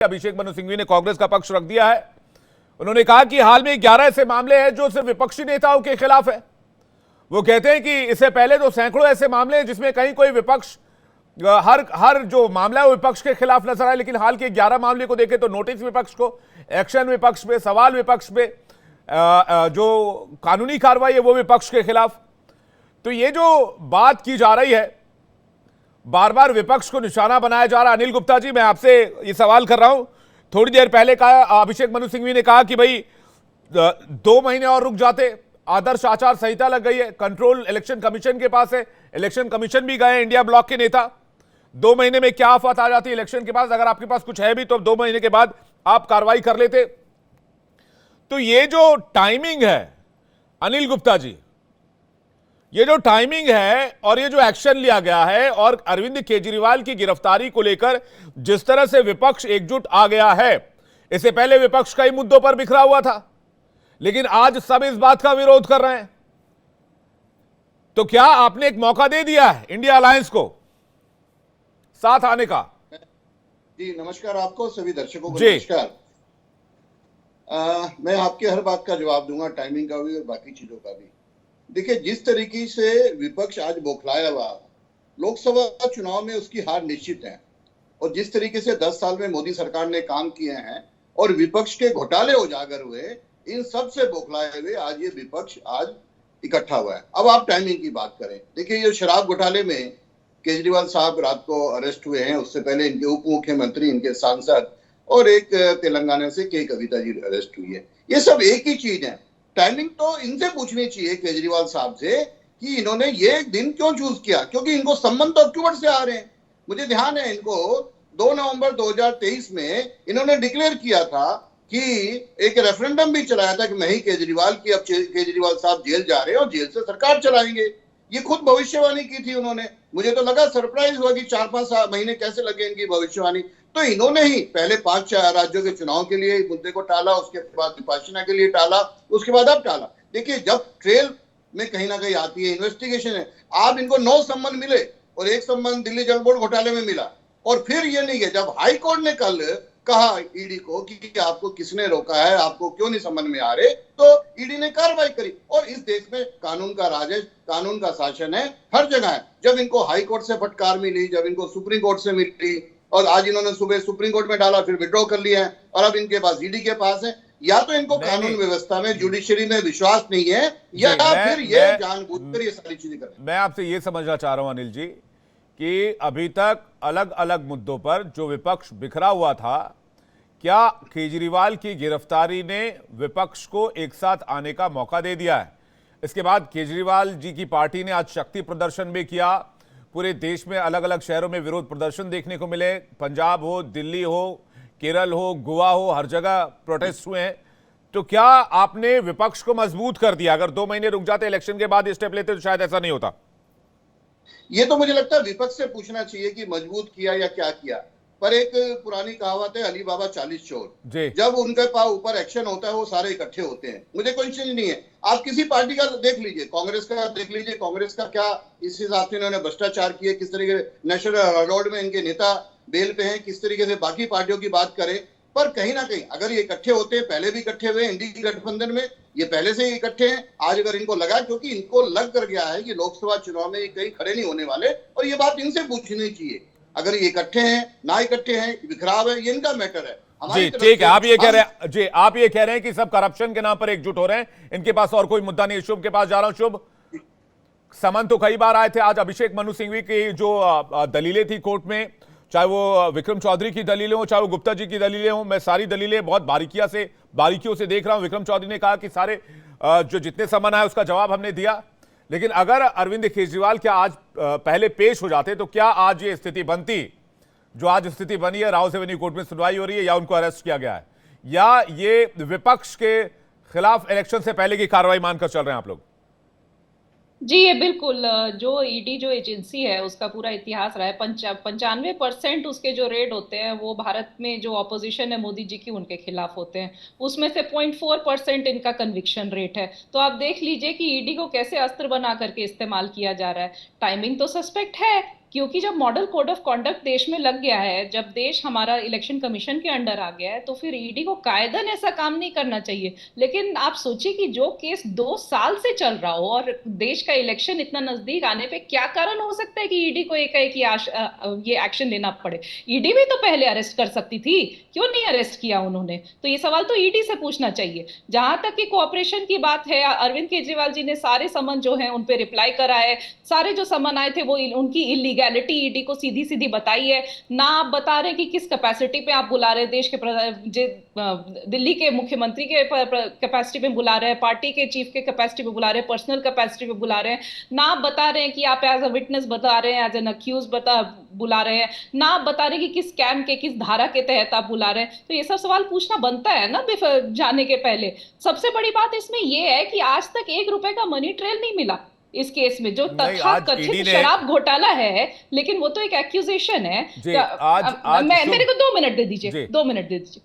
अभिषेक मनु सिंघवी ने कांग्रेस का पक्ष रख दिया है। उन्होंने कहा कि हाल में 11 ऐसे मामले हैं जो सिर्फ विपक्षी नेताओं के खिलाफ है। वो कहते हैं कि इससे पहले तो सैकड़ों ऐसे मामले हैं जिसमें कहीं कोई विपक्ष हर जो मामला है वो विपक्ष के खिलाफ नजर आए, लेकिन हाल के 11 मामले को देखें तो नोटिस विपक्ष को, एक्शन विपक्ष पे, सवाल विपक्ष पे, जो कानूनी कार्रवाई है वो विपक्ष के खिलाफ। तो ये जो बात की जा रही है, बार बार विपक्ष को निशाना बनाया जा रहा है। अनिल गुप्ता जी, मैं आपसे ये सवाल कर रहा हूं। थोड़ी देर पहले कहा अभिषेक मनु सिंघवी ने कहा कि भाई 2 महीने और रुक जाते, आदर्श आचार संहिता लग गई है, कंट्रोल इलेक्शन कमीशन के पास है, इलेक्शन कमीशन भी गए इंडिया ब्लॉक के नेता। 2 महीने में क्या आफत आ जाती है इलेक्शन के पास, अगर आपके पास कुछ है भी तो 2 महीने के बाद आप कार्रवाई कर लेते। तो ये जो टाइमिंग है अनिल गुप्ता जी, ये जो टाइमिंग है और ये जो एक्शन लिया गया है और अरविंद केजरीवाल की गिरफ्तारी को लेकर जिस तरह से विपक्ष एकजुट आ गया है, इससे पहले विपक्ष कई मुद्दों पर बिखरा हुआ था, लेकिन आज सब इस बात का विरोध कर रहे हैं। तो क्या आपने एक मौका दे दिया है इंडिया अलायंस को साथ आने का? जी नमस्कार, आपको सभी दर्शकों को नमस्कार। मैं आपके हर बात का जवाब दूंगा, टाइमिंग का भी और बाकी चीजों का भी। देखिए, जिस तरीके से विपक्ष आज बौखलाया हुआ, लोकसभा चुनाव में उसकी हार निश्चित है, और जिस तरीके से 10 साल में मोदी सरकार ने काम किए हैं और विपक्ष के घोटाले उजागर हुए, इन सब से बौखलाए हुए आज ये विपक्ष आज इकट्ठा हुआ है। अब आप टाइमिंग की बात करें, देखिए ये शराब घोटाले में केजरीवाल साहब रात को अरेस्ट हुए हैं, उससे पहले इनके उप मुख्यमंत्री, इनके सांसद और एक तेलंगाना से के कविता जी अरेस्ट हुई है। ये सब एक ही चीज है। टाइमिंग तो इनसे पूछनी चाहिए केजरीवाल साहब से कि इन्होंने ये दिन क्यों चूज किया, क्योंकि इनको संबंध तो अक्टूबर से आ रहे हैं। मुझे ध्यान है, इनको 2 नवंबर 2023 में इन्होंने डिक्लेयर किया था कि एक रेफरेंडम भी चलाया था कि मैं ही केजरीवाल की, अब केजरीवाल साहब जेल जा रहे हैं और जेल से सरकार चलाएंगे। ये खुद भविष्यवाणी की थी उन्होंने। मुझे तो लगा सरप्राइज हुआ कि 4-5 महीने कैसे लगे इनकी भविष्यवाणी। तो इन्होंने ही पहले 5 राज्यों के चुनाव के लिए मुद्दे को टाला, उसके बाद विपाशना के लिए टाला, उसके बाद अब टाला। देखिए, जब ट्रेल में कहीं ना कहीं आती है, इन्वेस्टिगेशन है, आप इनको 9 संबंध मिले और एक संबंध दिल्ली जल बोर्ड घोटाले में मिला। और फिर ये नहीं है, जब हाई कोर्ट ने कल कहा ईडी को कि आपको किसने रोका है, आपको क्यों नहीं समझ में आ रहे, तो ईडी ने कार्रवाई करी। और इस देश में कानून का राज है, कानून का शासन है, हर जगह है। जब इनको हाई कोर्ट से फटकार मिली, जब इनको सुप्रीम कोर्ट से मिली, और आज इन्होंने सुबह सुप्रीम कोर्ट में डाला, फिर विड्रॉ कर लिया है और अब इनके पास ईडी के पास है। या तो इनको कानून व्यवस्था में, जुडिशरी में विश्वास नहीं है, या फिर ये जानबूझकर ये सारी चीजें कर रहे हैं। मैं आपसे ये समझना चाह रहा हूं अनिल जी कि अभी तक अलग अलग मुद्दों पर जो विपक्ष बिखरा हुआ था, क्या केजरीवाल की गिरफ्तारी ने विपक्ष को एक साथ आने का मौका दे दिया है? इसके बाद केजरीवाल जी की पार्टी ने आज शक्ति प्रदर्शन भी किया। पूरे देश में अलग अलग शहरों में विरोध प्रदर्शन देखने को मिले, पंजाब हो, दिल्ली हो, केरल हो, गोवा हो, हर जगह प्रोटेस्ट हुए हैं। तो क्या आपने विपक्ष को मजबूत कर दिया? अगर 2 महीने रुक जाते, इलेक्शन के बाद स्टेप लेते तो शायद ऐसा नहीं होता। ये तो मुझे लगता है विपक्ष से पूछना चाहिए कि मजबूत किया या क्या किया। पर एक पुरानी कहावत है, अली बाबा 40 चोर। जब उनके पास ऊपर एक्शन होता है वो सारे इकट्ठे होते हैं। मुझे कोई चीज नहीं है, आप किसी पार्टी का देख लीजिए, कांग्रेस का देख लीजिए, कांग्रेस का क्या इस हिसाब से इन्होंने भ्रष्टाचार किए, किस तरीके नेशनल अवार्ड में इनके नेता बेल पे हैं, किस तरीके से बाकी पार्टियों की बात करें। पर कहीं ना कहीं अगर ये इकट्ठे होते हैं, पहले भी इकट्ठे हुए इंडी गठबंधन में, ये पहले से ही इकट्ठे हैं। आज अगर इनको लगा, क्योंकि इनको लग कर गया है कि लोकसभा चुनाव में ये कहीं खड़े नहीं होने वाले, और ये बात इनसे पूछनी चाहिए। अगर ये इकट्ठे हैं ना इकट्ठे हैं, बिखराव है, ये इनका मैटर है। जी ठीक है, आप ये कह रहे हैं जी, आप ये कह रहे हैं कि सब करप्शन के नाम पर एकजुट हो रहे हैं, इनके पास और कोई मुद्दा नहीं। शुभ के पास जा रहा हूं। शुभ, समन तो कई बार आए थे, आज अभिषेक मनु सिंघवी की जो दलीलें थी कोर्ट में, चाहे वो विक्रम चौधरी की दलीलें हो, चाहे वो गुप्ता जी की दलीलें हो, मैं सारी दलीलें बहुत बारीकियों से देख रहा हूं। विक्रम चौधरी ने कहा कि सारे जो जितने समन आए उसका जवाब हमने दिया, लेकिन अगर अरविंद केजरीवाल क्या आज पहले पेश हो जाते तो क्या आज ये स्थिति बनती जो आज स्थिति बनी है? राउस एवेन्यू कोर्ट में सुनवाई हो रही है, या उनको अरेस्ट किया गया है, या ये विपक्ष के खिलाफ इलेक्शन से पहले की कार्रवाई मानकर चल रहे हैं आप लोग? जी ये बिल्कुल, जो ईडी जो एजेंसी है उसका पूरा इतिहास रहा है। 95% उसके जो रेड होते हैं वो भारत में जो ऑपोजिशन है मोदी जी की उनके खिलाफ होते हैं। उसमें से 0.4% इनका कन्विक्शन रेट है। तो आप देख लीजिए कि ईडी को कैसे अस्त्र बना करके इस्तेमाल किया जा रहा है। टाइमिंग तो सस्पेक्ट है, क्योंकि जब मॉडल कोड ऑफ कंडक्ट देश में लग गया है, जब देश हमारा इलेक्शन कमीशन के अंडर आ गया है, तो फिर ईडी को कायदन ऐसा काम नहीं करना चाहिए। लेकिन आप सोचिए कि जो केस 2 साल से चल रहा हो और देश का इलेक्शन इतना नजदीक आने पे क्या कारण हो सकता है कि ईडी को एकाएक ये एक्शन लेना पड़े। ईडी भी तो पहले अरेस्ट कर सकती थी, क्यों नहीं अरेस्ट किया उन्होंने? तो ये सवाल तो ईडी से पूछना चाहिए। जहां तक कि कोऑपरेशन की बात है, अरविंद केजरीवाल जी ने सारे समन जो है उन पे रिप्लाई करा है। सारे जो समन आए थे वो उनकी इलीगैलिटी ईडी को सीधी सीधी बताई है। ना आप बता रहे कि किस कैपेसिटी पे आप बुला रहे हैं, देश के दिल्ली के मुख्यमंत्री के कैपेसिटी पे बुला रहे हैं, पार्टी के चीफ के कैपेसिटी पे बुला रहे हैं, पर्सनल कैपेसिटी पे बुला रहे हैं। ना आप बता रहे हैं कि आप एज अ विटनेस बता रहे हैं, एज एन अक्यूज बुला रहे हैं। ना आप बता रहे हैं कि किस स्कैम के किस धारा के तहत आप बुला रहे हैं। तो ये सब सवाल पूछना बनता है ना जाने के पहले। सबसे बड़ी बात इसमें यह है कि आज तक 1 रुपए का मनी ट्रेल नहीं मिला इस केस में, जो तथाकथित शराब घोटाला है। लेकिन वो तो एक एक्यूजेशन है। मेरे को 2 मिनट दे दीजिए, 2 मिनट दे दीजिए।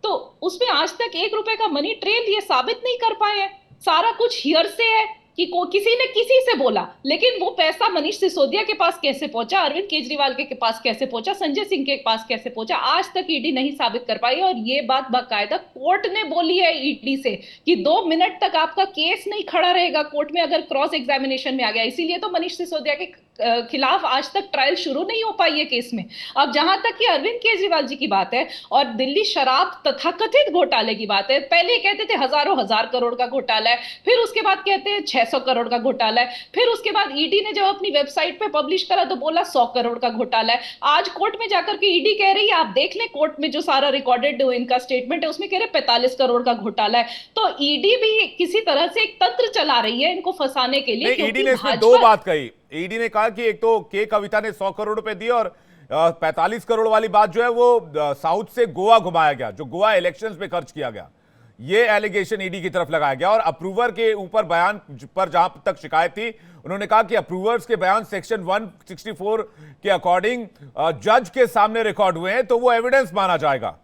तो उसमें आज तक 1 रुपए का मनी ट्रेल ये साबित नहीं कर पाए हैं। सारा कुछ हियर से है कि किसी ने किसी से बोला, लेकिन वो पैसा मनीष सिसोदिया के पास कैसे पहुंचा, अरविंद केजरीवाल के पास कैसे पहुंचा, संजय सिंह के पास कैसे पहुंचा, आज तक ईडी नहीं साबित कर पाई। और ये बात बाकायदा कोर्ट ने बोली है ईडी से कि 2 मिनट तक आपका केस नहीं खड़ा रहेगा कोर्ट में अगर क्रॉस एग्जामिनेशन में आ गया। इसीलिए तो मनीष सिसोदिया के खिलाफ आज तक ट्रायल शुरू नहीं हो पाई है केस में। अब जहां तक कि अरविंद केजरीवाल जी की बात है और दिल्ली शराब तथाकथित घोटाले की बात है, पहले कहते थे हजार करोड़ का घोटाला है, फिर उसके बाद कहते हैं 600 करोड़ का घोटाला है, फिर उसके बाद ईडी ने जब अपनी वेबसाइट पे पब्लिश करा तो बोला 100 करोड़ का घोटाला है। आज कोर्ट में जाकर के ईडी कह रही है, आप देख लें कोर्ट में जो सारा रिकॉर्डेड इनका स्टेटमेंट है उसमें कह रहे 45 करोड़ का घोटाला है। तो ईडी भी किसी तरह से एक तंत्र चला रही है इनको फंसाने के लिए। ईडी ने इसमें 2 बात कही। ईडी ने कहा कि एक तो के कविता ने 100 करोड़ रुपए दिए और 45 करोड़ वाली बात जो है वो साउथ से गोवा घुमाया गया, जो गोवा इलेक्शंस पे खर्च किया गया। ये एलिगेशन ईडी की तरफ लगाया गया। और अप्रूवर के ऊपर बयान पर जहां तक शिकायत थी, उन्होंने कहा कि अप्रूवर्स के बयान सेक्शन 164 के अकॉर्डिंग जज के सामने रिकॉर्ड हुए हैं, तो वो एविडेंस माना जाएगा।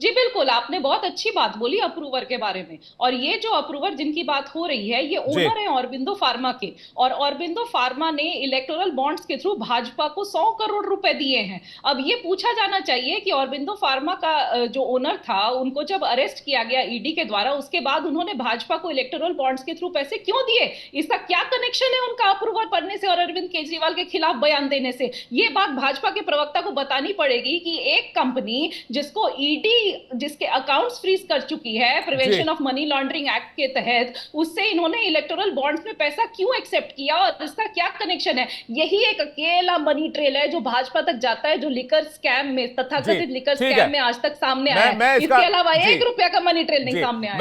जी बिल्कुल, आपने बहुत अच्छी बात बोली अप्रूवर के बारे में। और ये जो अप्रूवर जिनकी बात हो रही है ये ओनर है ऑरबिंदो फार्मा के, और ऑरबिंदो फार्मा ने इलेक्टोरल बॉन्ड्स के थ्रू भाजपा को 100 करोड़ रुपए दिए हैं। अब ये पूछा जाना चाहिए कि ऑरबिंदो फार्मा का जो ओनर था उनको जब अरेस्ट किया गया ईडी के द्वारा, उसके बाद उन्होंने भाजपा को इलेक्टोरल बॉन्ड्स के थ्रू पैसे क्यों दिए? इसका क्या कनेक्शन है उनका अप्रूवर पढ़ने से और अरविंद केजरीवाल के खिलाफ बयान देने से? ये बात भाजपा के प्रवक्ता को बतानी पड़ेगी कि एक कंपनी जिसको ईडी जिसके अकाउंट्स फ्रीज कर चुकी है prevention of money laundering act के तहत, उससे इन्होंने इलेक्टोरल बॉन्ड्स में पैसा क्यों एक्सेप्ट किया और इसका क्या कनेक्शन है? यही एक अकेला मनी ट्रेल है जो भाजपा तक जाता है, जो लिकर स्कैम में, तथाकथित लिकर स्कैम में आज तक सामने आया है। इसके अलावा 1 रुपया का मनी ट्रेल नहीं सामने आया।